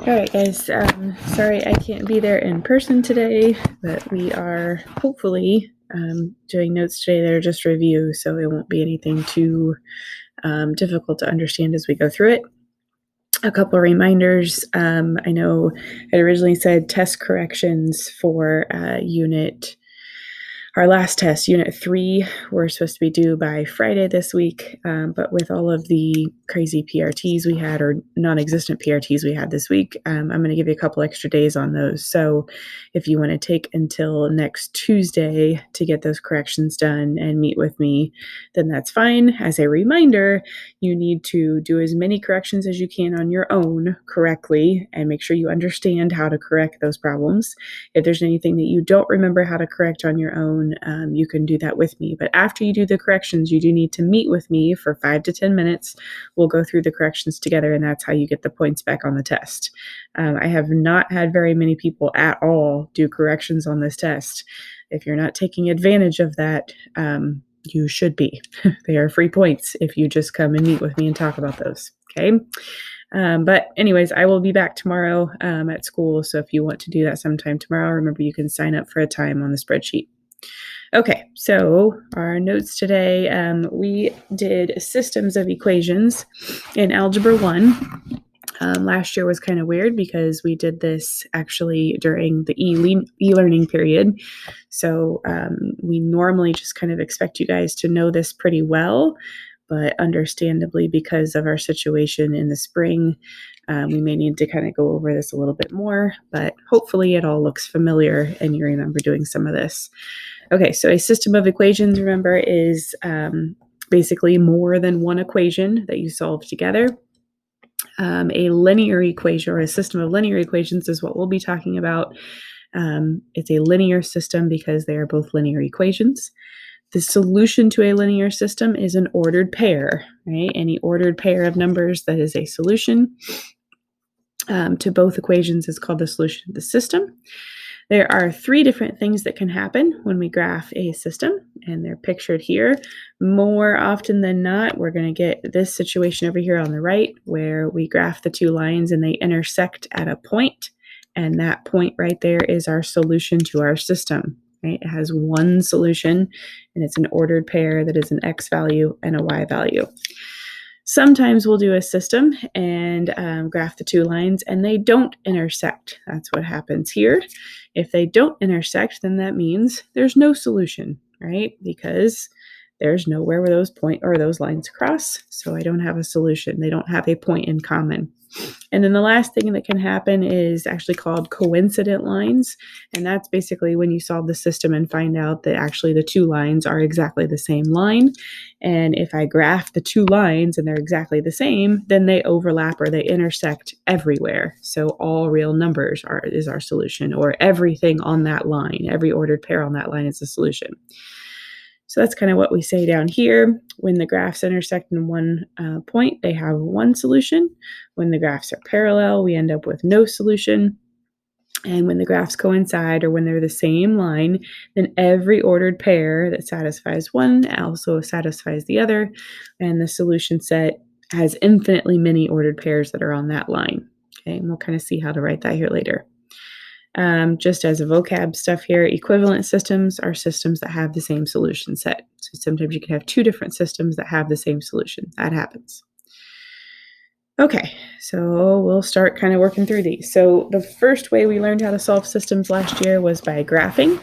All right, guys. Sorry I can't be there in person today, but we are hopefully doing notes today that are just review, so it won't be anything too difficult to understand as we go through it. A couple of reminders. I know I originally said test corrections for our last test, Unit 3, we're supposed to be due by Friday this week, but with all of the crazy PRTs we had, or non-existent PRTs we had this week, I'm going to give you a couple extra days on those. So if you want to take until next Tuesday to get those corrections done and meet with me, then that's fine. As a reminder, you need to do as many corrections as you can on your own correctly and make sure you understand how to correct those problems. If there's anything that you don't remember how to correct on your own, you can do that with me. But after you do the corrections, you do need to meet with me for 5 to 10 minutes. We'll go through the corrections together, and that's how you get the points back on the test. I have not had very many people at all do corrections on this test. If you're not taking advantage of that, you should be. They are free points if you just come and meet with me and talk about those. Okay. But anyways, I will be back tomorrow at school. So if you want to do that sometime tomorrow, remember you can sign up for a time on the spreadsheet. Okay, so our notes today, we did systems of equations in Algebra 1. Last year was kind of weird because we did this actually during the e-learning period. So we normally just kind of expect you guys to know this pretty well, but understandably, because of our situation in the spring, we may need to kind of go over this a little bit more, but hopefully it all looks familiar and you remember doing some of this. Okay, so a system of equations, remember, is basically more than one equation that you solve together. A linear equation, or a system of linear equations, is what we'll be talking about. It's a linear system because they are both linear equations. The solution to a linear system is an ordered pair, right? Any ordered pair of numbers that is a solution to both equations is called the solution of the system. There are 3 different things that can happen when we graph a system, and they're pictured here. More often than not, we're going to get this situation over here on the right, where we graph the 2 lines and they intersect at a point, and that point right there is our solution to our system. Right? It has one solution, and it's an ordered pair that is an x value and a y value. Sometimes we'll do a system and graph the 2 lines and they don't intersect. That's what happens here. If they don't intersect, then that means there's no solution, right? Because there's nowhere where those lines cross, so I don't have a solution. They don't have a point in common. And then the last thing that can happen is actually called coincident lines. And that's basically when you solve the system and find out that actually the 2 lines are exactly the same line. And if I graph the 2 lines and they're exactly the same, then they overlap or they intersect everywhere. So all real numbers is our solution, or everything on that line, every ordered pair on that line is a solution. So that's kind of what we say down here. When the graphs intersect in one point, they have one solution. When the graphs are parallel, we end up with no solution. And when the graphs coincide, or when they're the same line, then every ordered pair that satisfies one also satisfies the other. And the solution set has infinitely many ordered pairs that are on that line. Okay, and we'll kind of see how to write that here later. Just as a vocab stuff here, equivalent systems are systems that have the same solution set. So sometimes you can have 2 different systems that have the same solution. That happens. Okay, so we'll start kind of working through these. So the first way we learned how to solve systems last year was by graphing.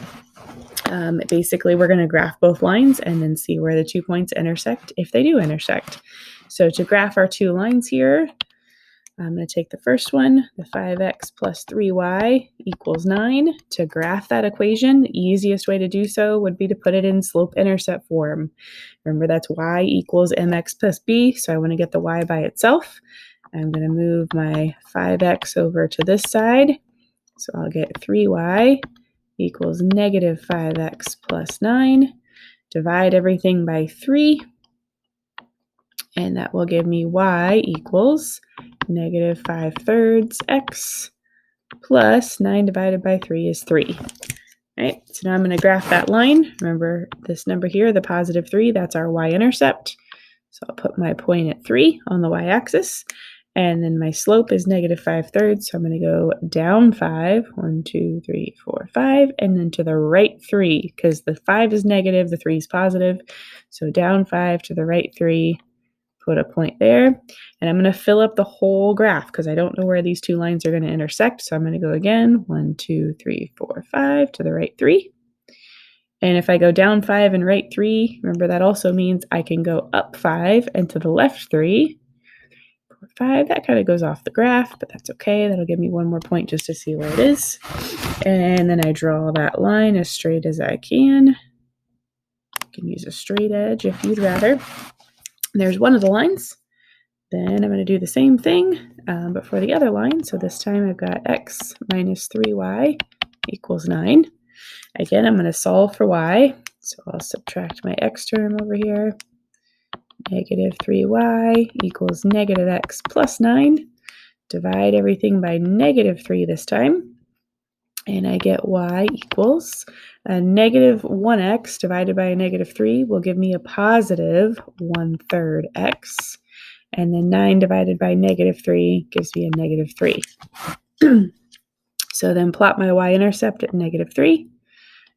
Basically, we're going to graph both lines and then see where the 2 points intersect if they do intersect. So to graph our 2 lines here, I'm going to take the first one, the 5x plus 3y equals 9. To graph that equation, the easiest way to do so would be to put it in slope-intercept form. Remember, that's y equals mx plus b, so I want to get the y by itself. I'm going to move my 5x over to this side, so I'll get 3y equals negative 5x plus 9. Divide everything by 3. And that will give me y equals negative 5/3 x plus 9 divided by 3 is 3. All right, so now I'm going to graph that line. Remember this number here, the positive 3, that's our y-intercept. So I'll put my point at 3 on the y-axis. And then my slope is -5/3, so I'm going to go down 5, 1, 2, 3, 4, 5, and then to the right 3, because the 5 is negative, the 3 is positive. So down 5 to the right 3, put a point there, and I'm going to fill up the whole graph because I don't know where these two lines are going to intersect. So I'm going to go again, 1, 2, 3, 4, 5, to the right 3. And if I go down 5 and right 3, remember that also means I can go up 5 and to the left 3. 4, 5, that kind of goes off the graph, but that's okay. That'll give me one more point just to see where it is. And then I draw that line as straight as I can. You can use a straight edge if you'd rather. There's one of the lines. Then I'm going to do the same thing, but for the other line. So this time I've got x minus 3y equals 9. Again, I'm going to solve for y. So I'll subtract my x term over here. Negative 3y equals negative x plus 9. Divide everything by negative 3 this time. And I get y equals a negative 1x divided by a negative 3 will give me a positive 1/3 x. And then 9 divided by negative 3 gives me a negative 3. So then plot my y-intercept at negative 3.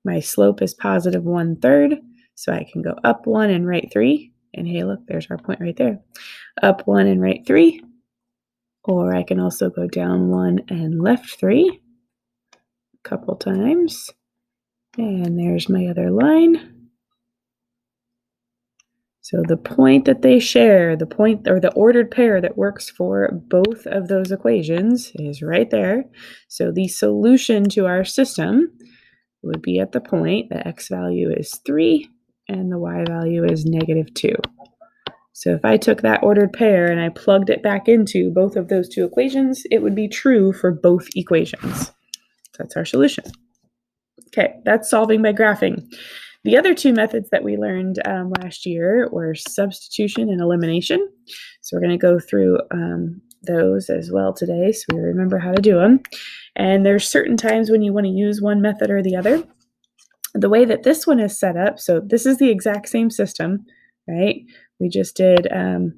My slope is positive 1/3, so I can go up 1 and right 3. And hey, look, there's our point right there. Up 1 and right 3. Or I can also go down 1 and left 3 a couple times. And there's my other line. So the point that they share, the point or the ordered pair that works for both of those equations is right there. So the solution to our system would be at the point the x value is 3 and the y value is negative 2. So if I took that ordered pair and I plugged it back into both of those two equations, it would be true for both equations. So that's our solution. Okay, that's solving by graphing. The other two methods that we learned last year were substitution and elimination. So we're going to go through those as well today so we remember how to do them. And there's certain times when you want to use one method or the other. The way that this one is set up, so this is the exact same system, right? We just did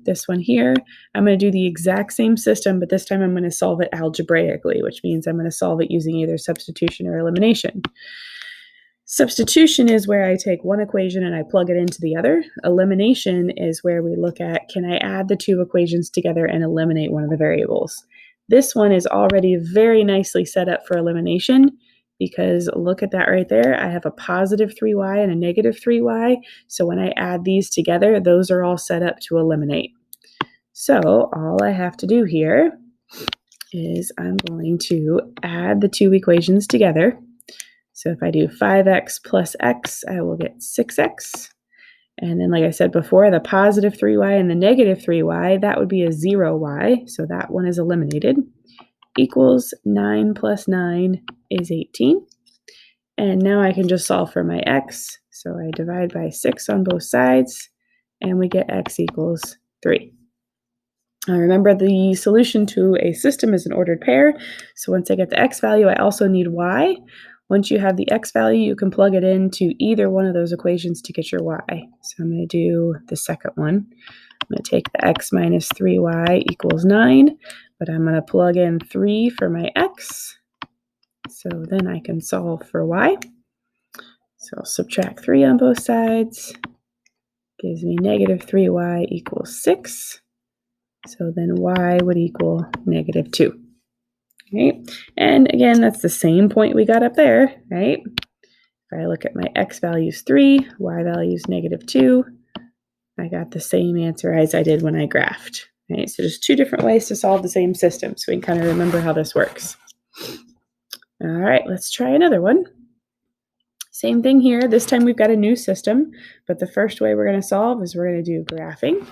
this one here. I'm going to do the exact same system, but this time I'm going to solve it algebraically, which means I'm going to solve it using either substitution or elimination. Substitution is where I take one equation and I plug it into the other. Elimination is where we look at, can I add the two equations together and eliminate one of the variables? This one is already very nicely set up for elimination because look at that right there. I have a positive 3y and a negative 3y. So when I add these together, those are all set up to eliminate. So all I have to do here is I'm going to add the two equations together. So if I do 5x plus x, I will get 6x. And then, like I said before, the positive 3y and the negative 3y, that would be a 0y. So that one is eliminated. Equals 9 plus 9 is 18. And now I can just solve for my x. So I divide by 6 on both sides, and we get x equals 3. Now remember, the solution to a system is an ordered pair. So once I get the x value, I also need y. Once you have the x value, you can plug it into either one of those equations to get your y. So I'm going to do the second one. I'm going to take the x minus 3y equals 9, but I'm going to plug in 3 for my x. So then I can solve for y. So I'll subtract 3 on both sides. Gives me negative 3y equals 6. So then y would equal negative 2. Right? And again, that's the same point we got up there, right? If I look at my x value is 3, y value is negative 2, I got the same answer as I did when I graphed. Right? So there's two different ways to solve the same system, so we can kind of remember how this works. All right, let's try another one. Same thing here. This time we've got a new system, but the first way we're going to solve is we're going to do graphing.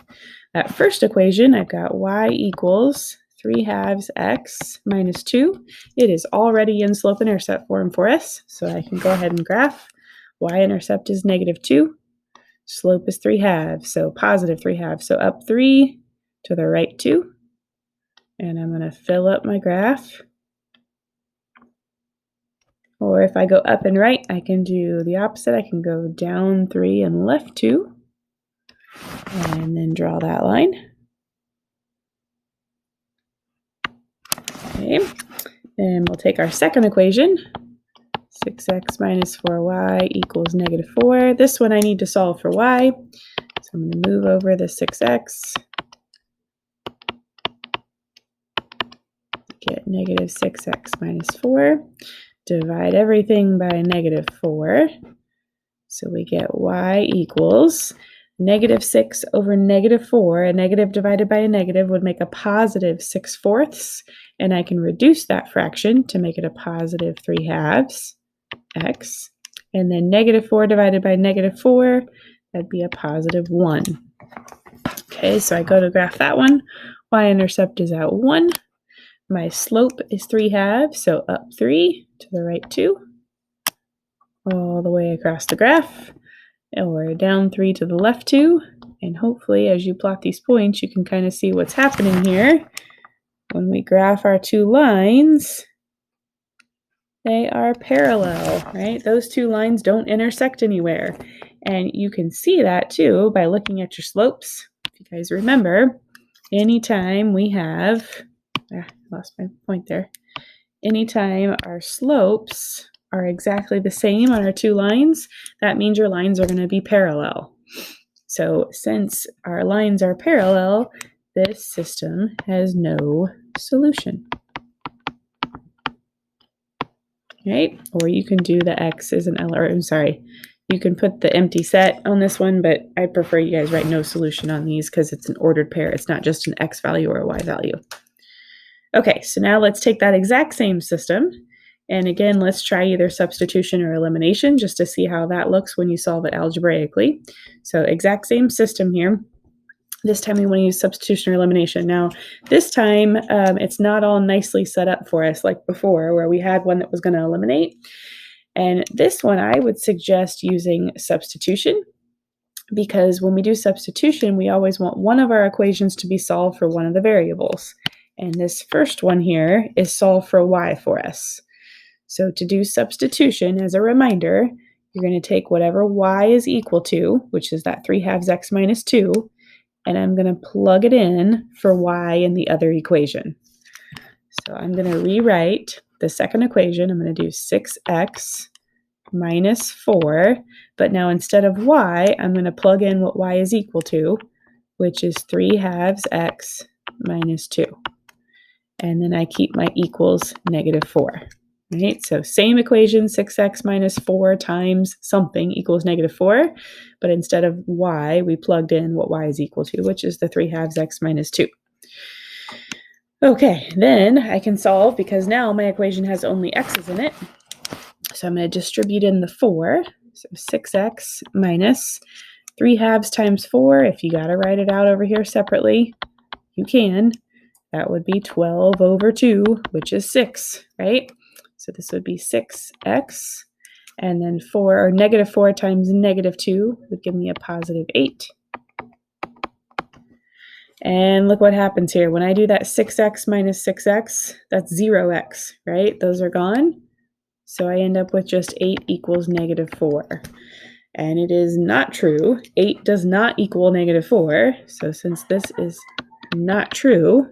That first equation, I've got y equals 3/2 x minus 2. It is already in slope-intercept form for us, so I can go ahead and graph. Y-intercept is negative 2. Slope is 3/2, so positive 3/2. So up 3 to the right 2. And I'm going to fill up my graph. Or if I go up and right, I can do the opposite. I can go down 3 and left 2. And then draw that line. Okay, and we'll take our second equation, 6x minus 4y equals negative 4. This one I need to solve for y, so I'm going to move over the 6x, get negative 6x minus 4, divide everything by negative 4, so we get y equals negative 6 over negative 4. A negative divided by a negative would make a positive 6/4, and I can reduce that fraction to make it a positive 3/2 x. And then negative 4 divided by negative 4, that'd be a positive 1. Okay, so I go to graph that one. Y-intercept is at 1. My slope is 3/2, so up 3, to the right 2, all the way across the graph. Or down 3 to the left 2, and hopefully as you plot these points you can kind of see what's happening here. When we graph our two lines, they are parallel, right? Those two lines don't intersect anywhere, and you can see that too by looking at your slopes. If you guys remember, anytime we have, lost my point there, anytime our slopes are exactly the same on our two lines, that means your lines are going to be parallel. So since our lines are parallel, this system has no solution. Right? Or you can do the x as an L, or I'm sorry, you can put the empty set on this one, but I prefer you guys write no solution on these because it's an ordered pair. It's not just an x value or a y value. Okay, so now let's take that exact same system. And again, let's try either substitution or elimination just to see how that looks when you solve it algebraically. So exact same system here. This time we want to use substitution or elimination. Now, this time it's not all nicely set up for us like before where we had one that was going to eliminate. And this one I would suggest using substitution, because when we do substitution, we always want one of our equations to be solved for one of the variables. And this first one here is solved for y for us. So to do substitution, as a reminder, you're going to take whatever y is equal to, which is that 3/2 x minus 2, and I'm going to plug it in for y in the other equation. So I'm going to rewrite the second equation. I'm going to do 6x minus 4, but now instead of y, I'm going to plug in what y is equal to, which is 3/2 x minus 2. And then I keep my equals negative 4. Right, so same equation, 6x minus 4 times something equals negative 4, but instead of y, we plugged in what y is equal to, which is the 3/2 x minus 2. Okay, then I can solve because now my equation has only x's in it. So I'm going to distribute in the 4, so 6x minus 3/2 times 4. If you got to write it out over here separately, you can. That would be 12 over 2, which is 6, right? So this would be 6x, and then 4, or negative 4 times negative 2 would give me a positive 8. And look what happens here. When I do that 6x minus 6x, that's 0x, right? Those are gone. So I end up with just 8 equals negative 4. And it is not true. 8 does not equal negative 4. So since this is not true,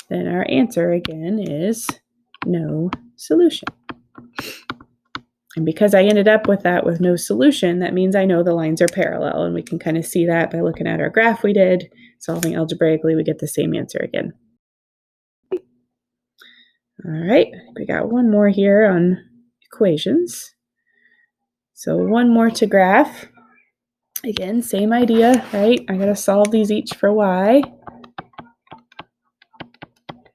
then our answer again is no solution. And because I ended up with that with no solution, that means I know the lines are parallel, and we can kind of see that by looking at our graph we did. Solving algebraically, we get the same answer again. All right, we got one more here on equations. So one more to graph. Again, same idea, right? I gotta solve these each for y.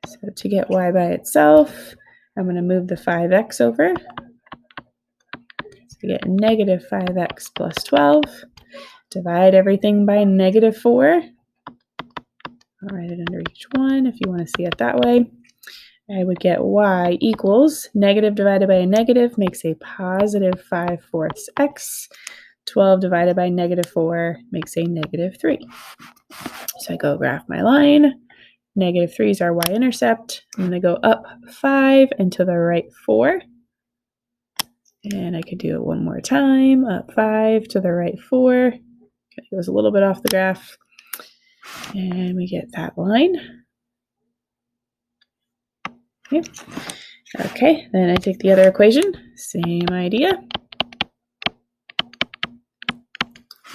So to get y by itself, I'm going to move the 5x over. So we get negative 5x plus 12. Divide everything by negative 4. I'll write it under each one if you want to see it that way. I would get y equals negative divided by a negative makes a positive 5/4 x. 12 divided by negative 4 makes a negative 3. So I go graph my line. Negative 3 is our y-intercept. I'm going to go up 5 and to the right 4. And I could do it one more time. Up 5 to the right 4. Okay, it goes a little bit off the graph. And we get that line. Okay, then I take the other equation, same idea.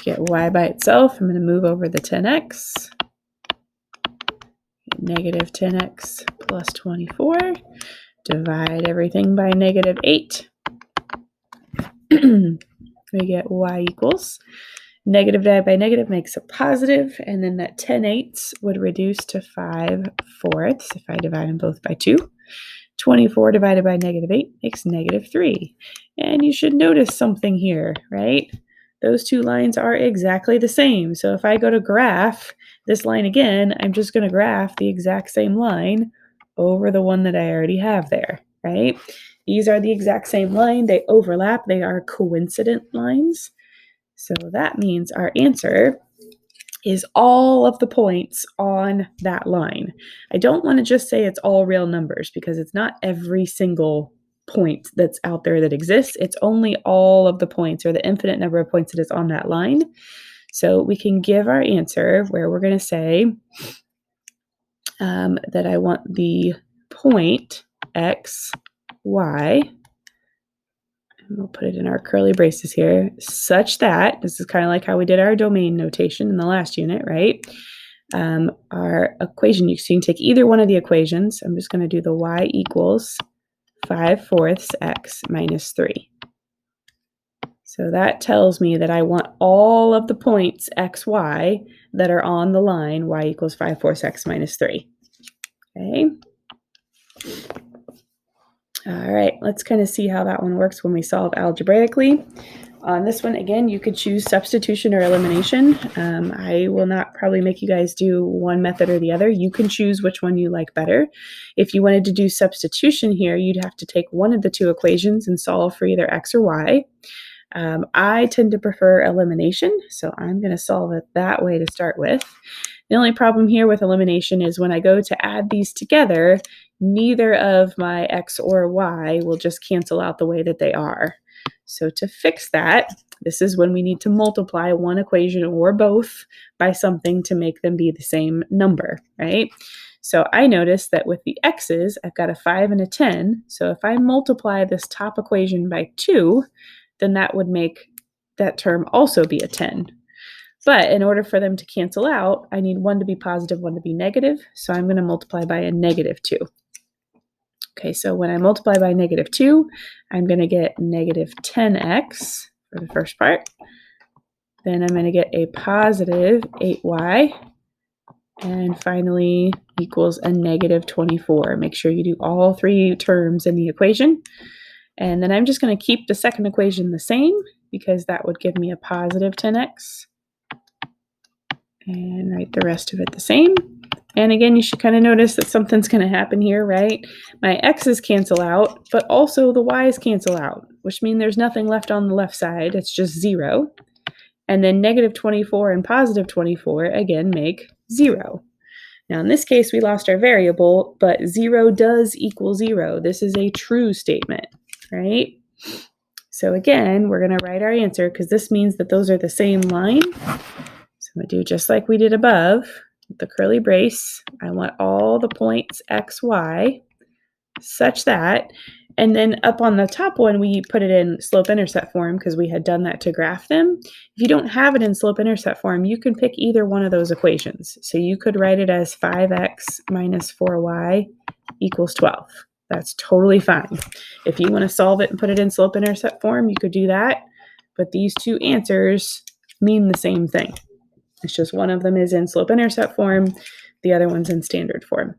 Get y by itself, I'm going to move over the 10x. Negative 10x plus 24. Divide everything by negative 8. We get y equals negative divided by negative makes a positive, and then that 10/8 would reduce to 5/4 if I divide them both by 2. 24 divided by negative 8 makes negative 3. And you should notice something here, right? Those two lines are exactly the same. So if I go to graph this line again, I'm just going to graph the exact same line over the one that I already have there, right? These are the exact same line. They overlap. They are coincident lines. So that means our answer is all of the points on that line. I don't want to just say it's all real numbers because it's not every single point that's out there that exists. It's only all of the points or the infinite number of points that is on that line. So we can give our answer where we're going to say that I want the point x, y, and we'll put it in our curly braces here, such that, this is kind of like how we did our domain notation in the last unit, right? Our equation, you can take either one of the equations. I'm just going to do the y equals 5/4 x minus 3. So that tells me that I want all of the points x, y that are on the line y equals 5/4 x minus 3. Okay. All right, let's kind of see how that one works when we solve algebraically. On this one, again, you could choose substitution or elimination. I will not probably make you guys do one method or the other. You can choose which one you like better. If you wanted to do substitution here, you'd have to take one of the two equations and solve for either x or y. I tend to prefer elimination, so I'm going to solve it that way to start with. The only problem here with elimination is when I go to add these together, neither of my x or y will just cancel out the way that they are. So to fix that, this is when we need to multiply one equation or both by something to make them be the same number, right? So I noticed that with the x's, I've got a 5 and a 10. So if I multiply this top equation by 2, then that would make that term also be a 10. But in order for them to cancel out, I need one to be positive, one to be negative. So I'm going to multiply by a negative 2. Okay, so when I multiply by negative 2, I'm going to get negative 10x for the first part. Then I'm going to get a positive 8y. And finally equals a negative 24. Make sure you do all three terms in the equation. And then I'm just going to keep the second equation the same because that would give me a positive 10x. And write the rest of it the same. And again, you should kind of notice that something's going to happen here, right? My x's cancel out, but also the y's cancel out, which means there's nothing left on the left side. It's just 0. And then negative 24 and positive 24, again, make 0. Now, in this case, we lost our variable, but 0 does equal 0. This is a true statement, right? So again, we're going to write our answer because this means that those are the same line. So I'm going to do just like we did above. With the curly brace, I want all the points x, y, such that, and then up on the top one, we put it in slope-intercept form because we had done that to graph them. If you don't have it in slope-intercept form, you can pick either one of those equations. So you could write it as 5x minus 4y equals 12. That's totally fine. If you want to solve it and put it in slope-intercept form, you could do that. But these two answers mean the same thing. It's just one of them is in slope-intercept form, the other one's in standard form.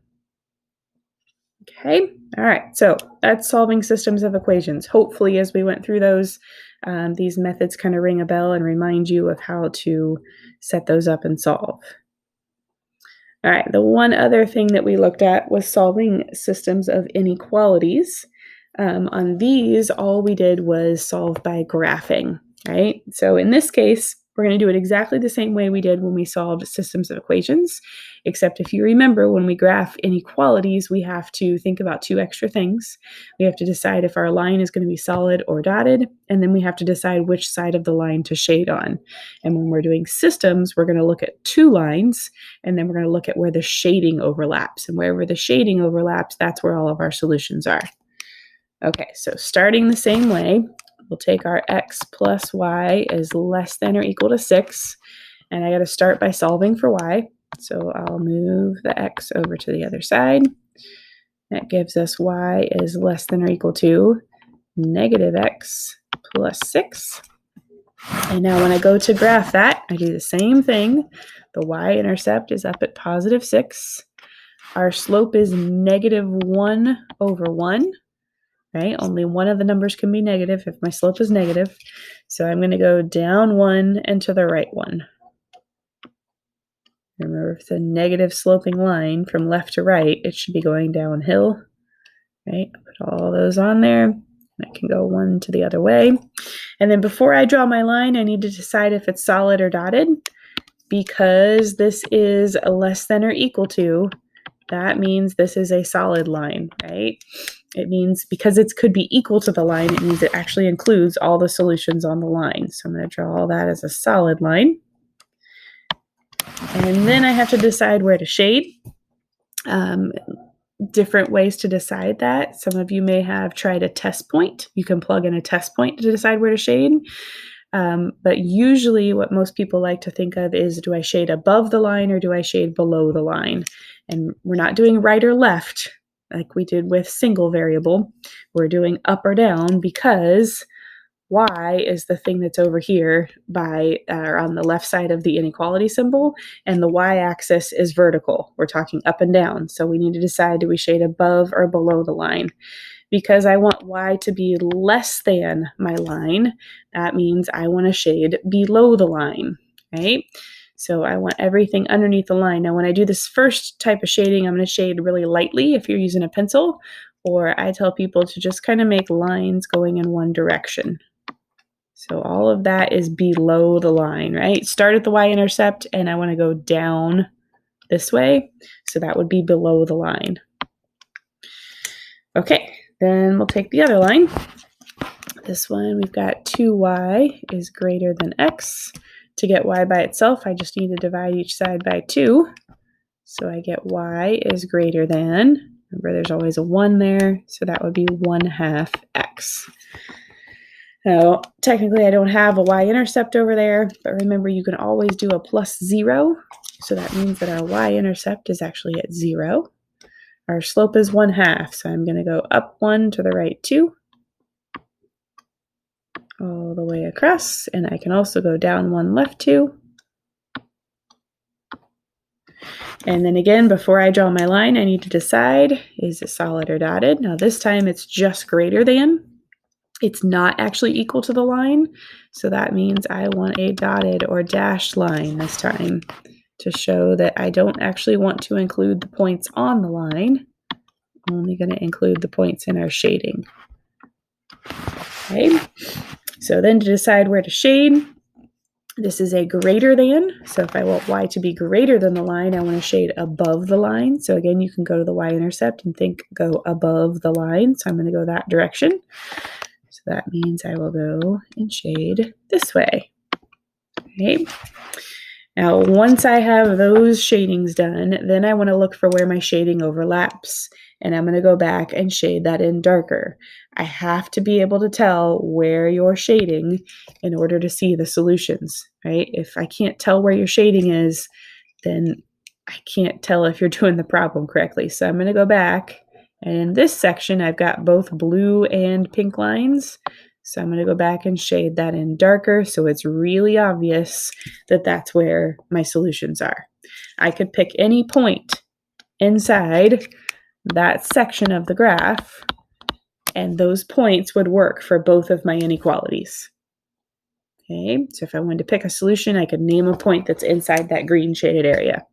Okay, all right, so that's solving systems of equations. Hopefully, as we went through those, these methods kind of ring a bell and remind you of how to set those up and solve. All right, the one other thing that we looked at was solving systems of inequalities. On these, all we did was solve by graphing, right? So in this case, we're going to do it exactly the same way we did when we solved systems of equations, except if you remember, when we graph inequalities, we have to think about two extra things. We have to decide if our line is going to be solid or dotted, and then we have to decide which side of the line to shade on. And when we're doing systems, we're going to look at two lines, and then we're going to look at where the shading overlaps. And wherever the shading overlaps, that's where all of our solutions are. Okay, so starting the same way, we'll take our x plus y is less than or equal to 6, and I got to start by solving for y. So I'll move the x over to the other side. That gives us y is less than or equal to negative x plus 6. And now when I go to graph that, I do the same thing. The y-intercept is up at positive 6. Our slope is negative 1 over 1. Right? Only one of the numbers can be negative if my slope is negative. So I'm going to go down 1 and to the right 1. Remember, if it's a negative sloping line from left to right, it should be going downhill. Right? Put all those on there. I can go 1 to the other way. And then before I draw my line, I need to decide if it's solid or dotted. Because this is a less than or equal to, that means this is a solid line, right? It means because it could be equal to the line, it means it actually includes all the solutions on the line. So I'm going to draw all that as a solid line. And then I have to decide where to shade. Different ways to decide that. Some of you may have tried a test point. You can plug in a test point to decide where to shade. But usually what most people like to think of is, do I shade above the line or do I shade below the line? And we're not doing right or left like we did with single variable. We're doing up or down because y is the thing that's over here by or on the left side of the inequality symbol, and the y-axis is vertical. We're talking up and down. So we need to decide, do we shade above or below the line? Because I want y to be less than my line, that means I want to shade below the line, right? So I want everything underneath the line. Now, when I do this first type of shading, I'm going to shade really lightly if you're using a pencil, or I tell people to just kind of make lines going in one direction. So all of that is below the line, right? Start at the y-intercept, and I want to go down this way. So that would be below the line. Okay, then we'll take the other line. This one, we've got 2y is greater than x. To get y by itself, I just need to divide each side by 2. So I get y is greater than, remember there's always a 1 there, so that would be 1/2 x. Now, technically I don't have a y-intercept over there, but remember you can always do a plus 0. So that means that our y-intercept is actually at 0. Our slope is 1/2, so I'm going to go up 1 to the right 2. All the way across, and I can also go down 1 left 2. And then again, before I draw my line, I need to decide, is it solid or dotted? Now this time it's just greater than. It's not actually equal to the line, so that means I want a dotted or dashed line this time to show that I don't actually want to include the points on the line. I'm only going to include the points in our shading. Okay. So then to decide where to shade, this is a greater than. So if I want y to be greater than the line, I want to shade above the line. So again, you can go to the y-intercept and think go above the line. So I'm going to go that direction. So that means I will go and shade this way. Okay. Now, once I have those shadings done, then I want to look for where my shading overlaps. And I'm going to go back and shade that in darker. I have to be able to tell where you're shading in order to see the solutions, right? If I can't tell where your shading is, then I can't tell if you're doing the problem correctly. So I'm going to go back, and in this section, I've got both blue and pink lines. So I'm going to go back and shade that in darker so it's really obvious that that's where my solutions are. I could pick any point inside that section of the graph, and those points would work for both of my inequalities. Okay, so if I wanted to pick a solution, I could name a point that's inside that green shaded area.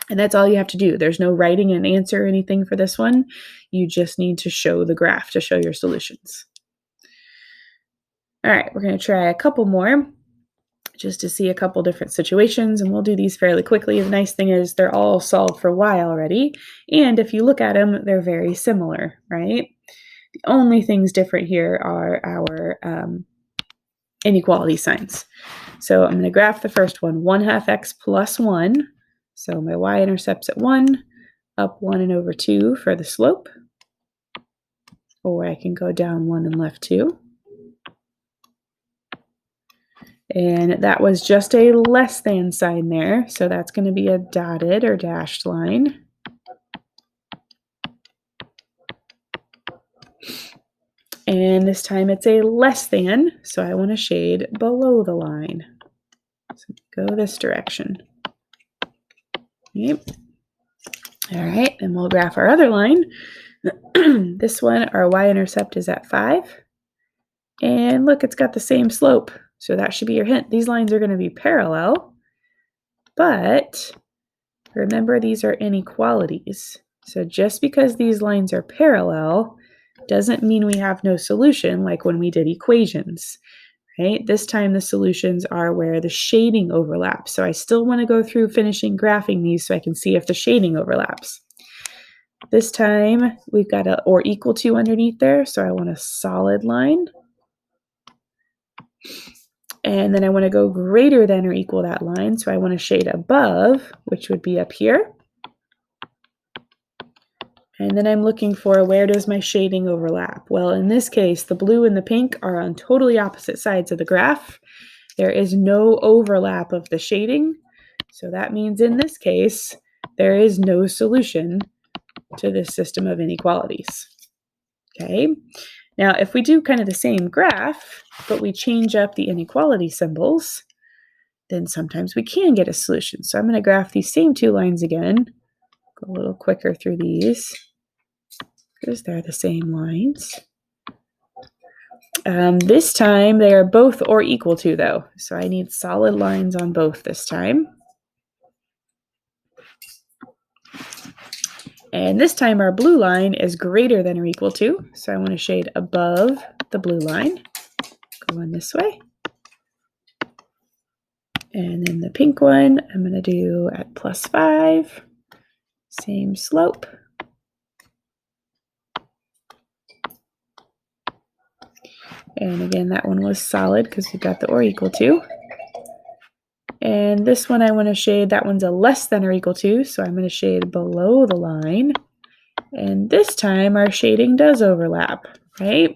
And that's all you have to do. There's no writing an answer or anything for this one. You just need to show the graph to show your solutions. All right, we're going to try a couple more just to see a couple different situations, and we'll do these fairly quickly. The nice thing is they're all solved for y already, and if you look at them, they're very similar, right? The only things different here are our inequality signs. So I'm going to graph the first one, 1/2 x plus 1. So my y-intercept's at 1, up 1 and over 2 for the slope. Or I can go down 1 and left 2. And that was just a less than sign there, so that's going to be a dotted or dashed line. And this time it's a less than, so I want to shade below the line. So go this direction. Yep. All right, and we'll graph our other line. This one, our y-intercept is at 5. And look, it's got the same slope. So that should be your hint. These lines are going to be parallel, but remember these are inequalities. So just because these lines are parallel doesn't mean we have no solution like when we did equations, right? This time the solutions are where the shading overlaps. So I still want to go through finishing graphing these so I can see if the shading overlaps. This time we've got a or equal to underneath there, so I want a solid line. And then I want to go greater than or equal that line. So I want to shade above, which would be up here. And then I'm looking for where does my shading overlap? Well, in this case, the blue and the pink are on totally opposite sides of the graph. There is no overlap of the shading. So that means in this case, there is no solution to this system of inequalities. Okay. Now, if we do kind of the same graph, but we change up the inequality symbols, then sometimes we can get a solution. So I'm going to graph these same two lines again. Go a little quicker through these because they're the same lines. This time they are both or equal to, though. So I need solid lines on both this time. And this time our blue line is greater than or equal to. So I want to shade above the blue line, going this way. And then the pink one, I'm going to do at +5, same slope. And again, that one was solid because we've got the or equal to. And this one I want to shade, that one's a less than or equal to, so I'm going to shade below the line. And this time our shading does overlap, right?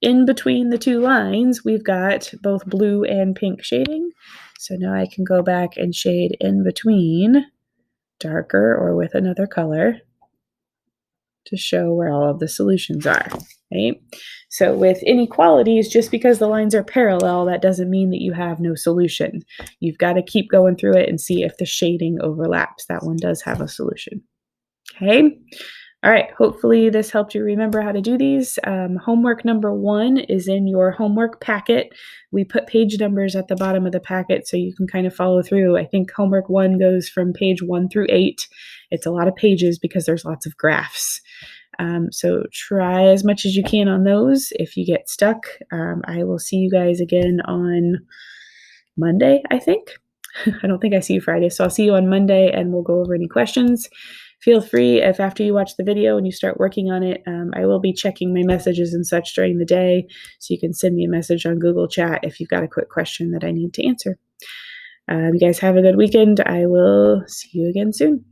In between the two lines, we've got both blue and pink shading. So now I can go back and shade in between, darker or with another color, to show where all of the solutions are, right? So with inequalities, just because the lines are parallel, that doesn't mean that you have no solution. You've got to keep going through it and see if the shading overlaps. That one does have a solution. Okay. All right, hopefully this helped you remember how to do these. Homework number 1 is in your homework packet. We put page numbers at the bottom of the packet so you can kind of follow through. I think homework 1 goes from page 1 through 8. It's a lot of pages because there's lots of graphs. So try as much as you can on those. If you get stuck, I will see you guys again on Monday, I think. I don't think I see you Friday, so I'll see you on Monday and we'll go over any questions. Feel free, if after you watch the video and you start working on it, I will be checking my messages and such during the day, so you can send me a message on Google Chat if you've got a quick question that I need to answer. You guys have a good weekend. I will see you again soon.